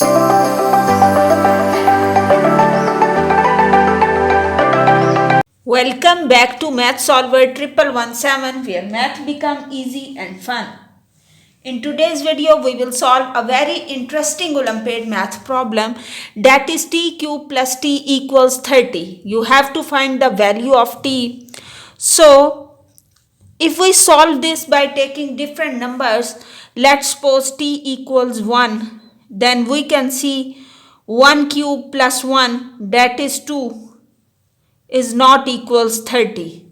Welcome back to Math Solver 1117, where math become easy and fun. In today's video, we will solve a very interesting Olympiad math problem, that is t cube plus t equals 30. You have to find the value of t. So, if we solve this by taking different numbers, let's suppose t equals 1, then we can see 1 cube plus 1, that is 2, is not equals 30.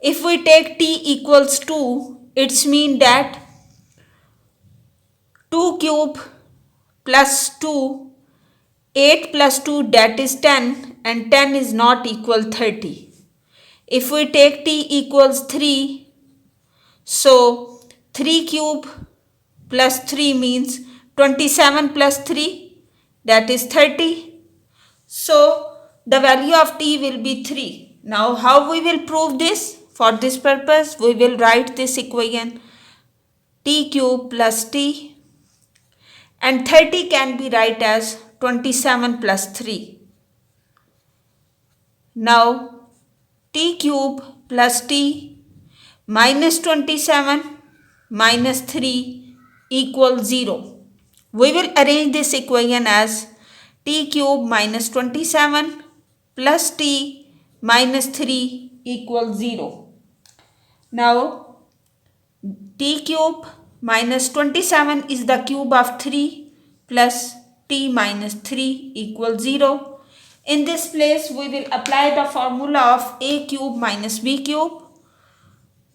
If we take t equals 2, it's mean that 2 cube plus 2, 8 plus 2, that is 10, and 10 is not equal 30. If we take t equals 3, so 3 cube plus 3 means 27 plus 3, that is 30. So the value of t will be 3. Now how we will prove this? For this purpose, we will write this equation t cube plus t, and 30 can be write as 27 plus 3. Now t cube plus t minus 27 minus 3 equals 0. We will arrange this equation as t cube minus 27 plus t minus 3 equals 0. Now t cube minus 27 is the cube of 3 plus t minus 3 equals 0. In this place, we will apply the formula of a cube minus b cube,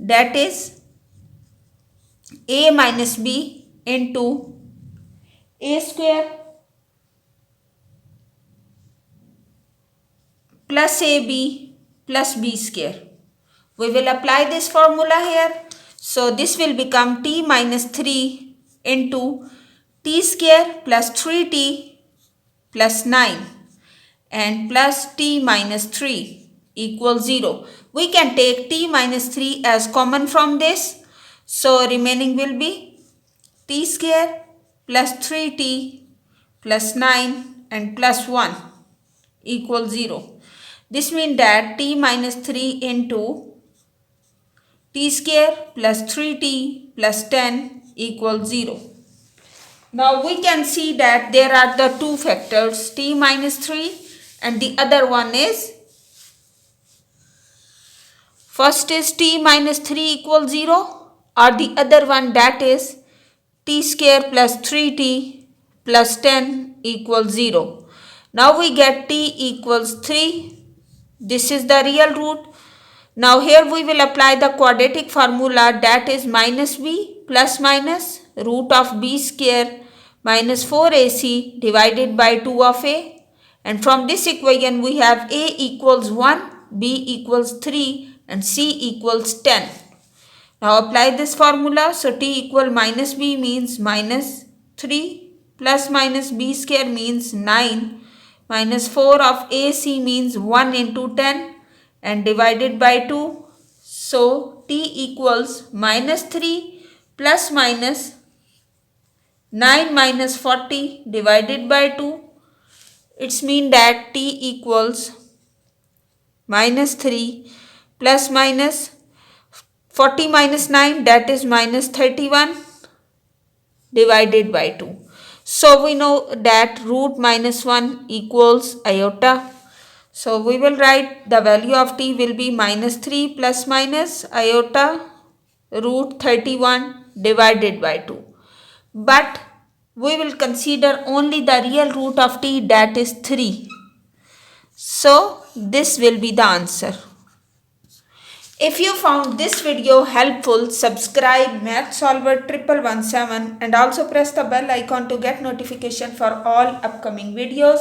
that is a minus b into a square plus ab plus b square. We will apply this formula here. So this will become t minus 3 into t square plus 3t plus 9 and plus t minus 3 equals 0. We can take t minus 3 as common from this. So remaining will be t square plus 3t plus 9 and plus 1 equals 0. This means that t minus 3 into t square plus 3t plus 10 equals 0. Now we can see that there are the two factors, t minus 3 and the other one is, first is t minus 3 equals 0, or the other one, that is t square plus 3t plus 10 equals 0. Now we get t equals 3. This is the real root. Now here we will apply the quadratic formula, that is minus b plus minus root of b square minus 4ac divided by 2 of a. And from this equation we have a equals 1, b equals 3 and c equals 10. Now apply this formula. So t equal minus b means minus 3 plus minus b square means 9 minus 4 of ac means 1 into 10 and divided by 2. So t equals minus 3 plus minus 9 minus 40 divided by 2. It's mean that t equals minus 3 plus minus 40 minus 9, that is minus 31 divided by 2. So we know that root minus 1 equals iota. So we will write the value of t will be minus 3 plus minus iota root 31 divided by 2. But we will consider only the real root of t, that is 3. So this will be the answer. If you found this video helpful, subscribe Math Solver 1117 and also press the bell icon to get notification for all upcoming videos.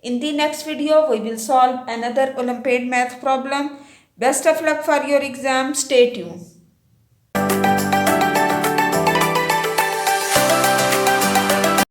In the next video, we will solve another Olympiad math problem. Best of luck for your exam. Stay tuned.